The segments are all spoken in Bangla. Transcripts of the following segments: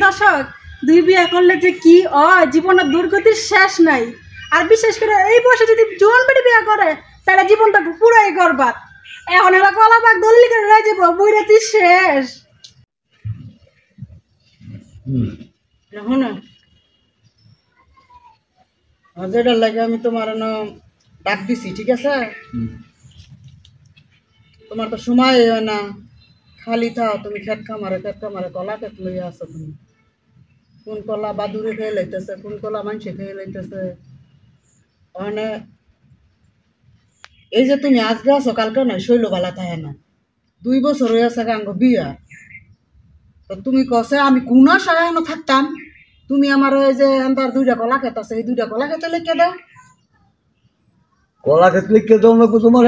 দর্শক, দুই বিয়ে করলে যে কি জীবনের দুর্গতির শেষ নাই। আর বিশেষ করে এই বয়সে যদি জোয়ান বেটি বিয়ে করে তাহলে জীবনটা পুরাই করবার। এখন এরা কলা পাক দল্লি করে রয়ে যাবো, বুড়াতি শেষ। যেটার লাগে আমি তোমার ডাক দিছি, ঠিক আছে? তোমার তো সময় হয় না, খালি থাও তুমি। খেত খামারে কলা খেত লইয়া আছো তুমি। কোন কলা বাদুরে খেয়ে লাইতেছে, কোন কলা মানুষে খেয়ে লাইতেছে। মানে এই যে তুমি আজকে আছো কালকে নয়, শৈল বালা থাকে না। 2 বছর হয়ে আছে গাঙ্গ বিয়া। তো তুমি কসে আমি কোন আশায় থাকতাম? তুমি আমার ওই যে আন্দার 2টা কলা খেত আছে, এই 2টা কলা খেতে লিখে দাও। কলা খেত লিখে দাও না তোমার?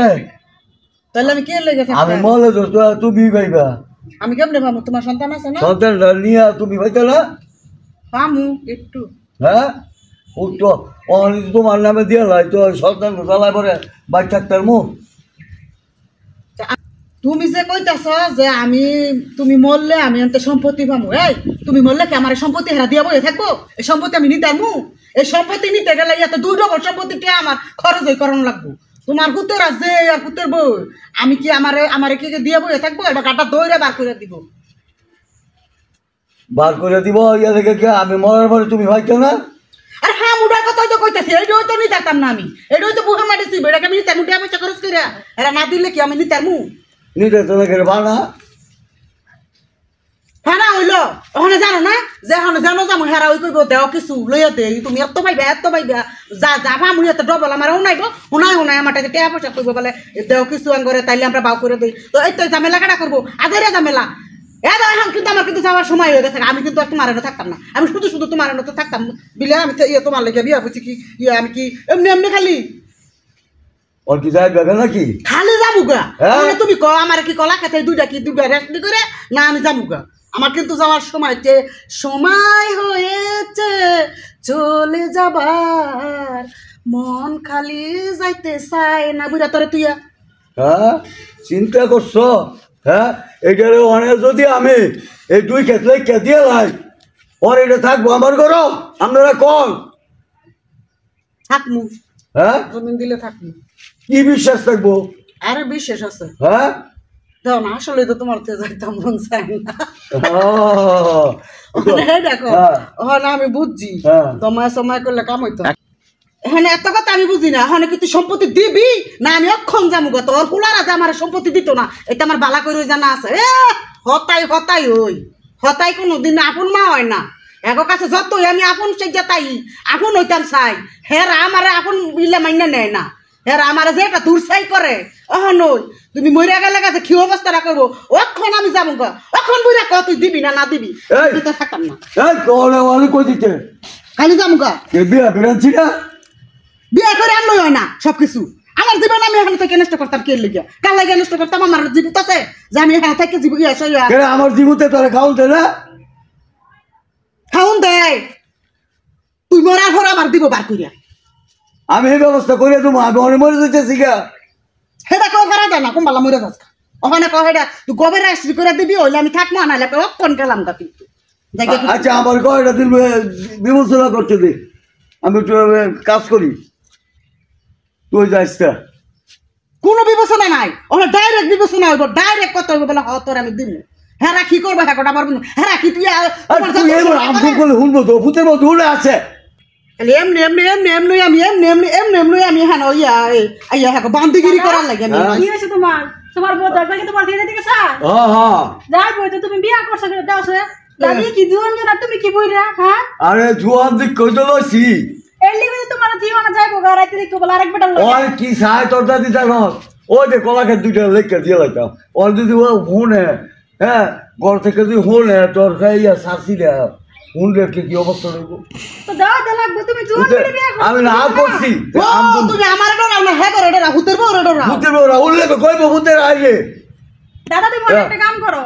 তাহলে আমি কে লেগে থাকতাম? আমি মলে তো তুমি ভাইবা। আমি কেমনে ভাবো? তোমার সন্তান আছে না? সন্তানটা নিয়ে তুমি ভাইতে না পামু একটু। হ্যাঁ, ও তো তোমার নামে দিয়ে লাই তো সন্তান জ্বালায় পরে বাইক থাকতার মুখ। তুমি যে কইতাছ যে আমি তুমি মরলে আমি এতে সম্পত্তি পাবো, এই তুমি মরলে কি আমার সম্পত্তি হেরা দিয়া বই থাকবো? এই সম্পত্তি আমি নিতে পারবো? এই সম্পত্তি নিতে গেলে এত 2 ডবল সম্পত্তিটা আমার খরচ হয়ে করানো লাগবো। তোমার পুতের আছে আর পুতের বই, আমি কি আমারে কি দিয়ে বই থাকবো? এটা গাটা দইরে বার করে দিব। বার করে দিব ইয়া থেকে কে? আমি মরার পরে তুমি ভাইতে না? আর হ্যাঁ, মুডার কথাই তো কইতাছি। এইটাই তো নিতে পারতাম না আমি। এইটাই তো বুকে মারিছি। বেটাকে আমি নিতে মুটে পয়সা খরচ করে এরা না দিলে কি আমি নিতে পারবো? নিতে তো দেখে বানা হ্যাঁ না হইলো। ওখানে জানো না যে ওখানে জানো যাবো হেরা ওই করবো দেও কিছু লইয়া দে। তুমি এত পাইবা যা যা ভামু এত ডবল আমার উনাইব। উনাই আমার টাকা পয়সা করবো বলে দেও কিছু আঙ্গরে, তাইলে আমরা বাউ করে দিই। তো এই তো ঝামেলা কাটা করবো, আজের ঝামেলা। এখন কিন্তু আমার কিন্তু যাওয়ার সময় হয়ে গেছে। আমি কিন্তু আর তোমার এনে থাকতাম না। আমি শুধু তোমার এনে তো থাকতাম বিলে। আমি তোমার লেগে বিয়া বুঝছি কি আমি কি এমনি খালি ওর কি যাই বেগে নাকি? খালি যাবুগা। তুমি ক আমার কি কলা খেতে 2টা কি 2টা রেস্ট করে না আমি যাবুগা। আমার কিন্তু যাওয়ার সময় হয়েছে চলে যাবার, মন খালি যাইতে চাই না। বুঝা তোরে তুই হ্যাঁ চিন্তা করছো? হ্যাঁ, এইটারে অনেক যদি আমি এই 2 ক্ষেত্রে দিয়ে লাই ওর এটা থাকবো আমার ঘরও আপনারা কল থাকমু। হ্যাঁ, জমিন দিলে থাকমু। কি বিশ্বাস থাকবো? আরে বিশ্বাস আছে। হ্যাঁ দাও না, আসলে তো তোমার তো যাইতাম মন চাই না। দেখো ওখানে আমি বুঝছি তোমায় সময় করলে কাম হইতো। এখানে এত কথা আমি বুঝি না। এখানে কিন্তু সম্পত্তি দিবি না আমি অক্ষণ যাবো গো। তোর কুলারা যে আমার সম্পত্তি দিত না, এটা আমার বালা করে জানা আছে। হতাই কোনোদিন আপন মা হয় না। এগো কাছে যতই আমি আপন সেজা তাই আপন হইতাম চাই, হেরা আমার আপন বিলে মাইনা নেয় না। হেরা আমার যে একটা দূরসাই করে। নই তুমি মরিয়া গেলে কাছে কি অবস্থাটা করবো? অক্ষণ আমি যাবো গো। অক্ষণ বুঝা ক তুই দিবি না দিবি থাকতাম না। খালি যাবো গা। বিয়ে করে আনলই হয় না সবকিছু। আমার জীবন আমি এখানে থেকে নষ্ট করতাম কে লিগে? কার লাগে নষ্ট করতাম? আমার জীবিত আছে যে আমি এখানে থেকে জীব আমার জীবতে তোরা খাওন দে না? খাউন দেয় তুই মরার পর আমার দিব বার করিয়া। আমি এই ব্যবস্থা করে দেবো। আমি অনেক মরে যেতেছি গা। সেটা কেউ করা যায় না। কোনবালা মরে যাস ওখানে কহেটা তুই গোবের রাস্ত্রি করে দিবি, হইলে আমি থাকবো আনালে অক্ষণ গেলাম গা। কিন্তু আচ্ছা আমার কয়টা দিন বিবেচনা করতে দে, আমি একটু কাজ করি। তুই যাইস না, কোনো বিবেচনা নাই। ওখানে ডাইরেক্ট বিবেচনা হইব। ডাইরেক্ট কত হইব বলে তোর আমি দিব। হেরা কি করবে? হ্যাঁ আমার হেরা কি তুই শুনবো তো ভূতের মতো উড়ে আছে। এমনি আমি হ্যাঁ হ্যাঁ বান্দিগিরি করার লাগে। কি হয়েছে তোমার? তোমার বউ দরকার তোমার দিয়ে দিকে যাই বই তো তুমি বিয়া করছো দাও দাদি কি জোয়ান জানা তুমি কি বইরা? হ্যাঁ আরে জোয়ান দিক কই তো লইছি এলি বই তোমার জীবন যাইবো গা। রাইতে দেখো বলে আরেক বেটা লই। ওই কি চাই তোর দাদি জানো? ওই যে কলাকে 2টা লেখা দিয়ে লাইতাম। ওর যদি ও হুনে, হ্যাঁ ঘর থেকে যদি হুনে তোর খাইয়া শাসি দেয় হুনলে কি অবস্থা রইব? তো দাও দে লাগবে। তুমি জোয়ান করে বিয়া করছো। আমি না করছি। তুমি আমার ডরা না হ্যাঁ করে ডরা হুতের বউ ডরা। হুতের বউরা উল্লে কইব হুতের আইলে। দাদা তুমি একটা কাম করো,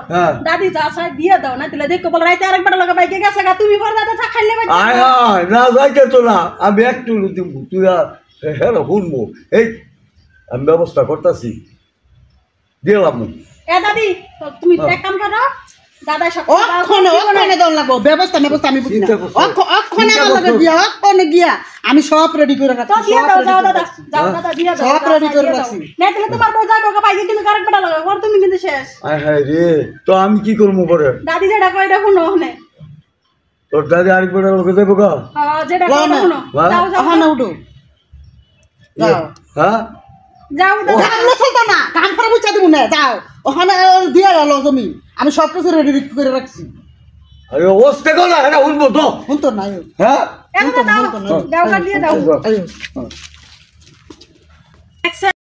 দাদি যা চাই দিয়ে দাও না তাহলে দেখো বলে রাইতে আরেক বেটা লাগা বাইকে গেছে গা। তুমি পর দাদা চা খাইলে বাইতে আয় আয় না যাইতে তো না। আমি একটু দিব তুই আর হ্যাঁ শুনবো। এই আমি ব্যবস্থা করতেছি দিলাম। এ দাদি তুমি এক কাম করো, দাদা সব অক্ষণে দল লাগবো ব্যবস্থা আমি বুঝি না চিন্তা করছো? অক্ষণে চিন্তা আমার লাগে করছো? গিয়া অক্ষণে গিয়া আমি সব রেডি করে তো রাখছি দিয়ে সব দাও ready যাও করে দাদা রাখছি। যাও দাদা দিয়ে দাও সব ready করে রাখছি। না তাহলে তোমার বউ যাবে ওকে পাইতে তুমি কারেক্ট বেটা লাগাও আর তুমি কিন্তু শেষ আয় হায় রে তো আমি কি করবো পরে দাদি যেটা কয় এটা শুনো ওখানে তোর দাদি আরেকবার লোকে দেবো গা যেটা যাও কয় না। শুনো হ্যাঁ? যাও যাও ওখানে উঠো যাও হ্যাঁ যাও দাদা কাম চলতো না কাম করে বুঝা দিব না যাও ওখানে দিয়ে গেল জমি আমি সব কিছু রেডি করে রাখছি আরে ওস্তে গো না এটা উঠবো তো শুনতো না হ্যাঁ এখন দাও দাও দিয়ে দাও আয়ো হ্যাঁ। এক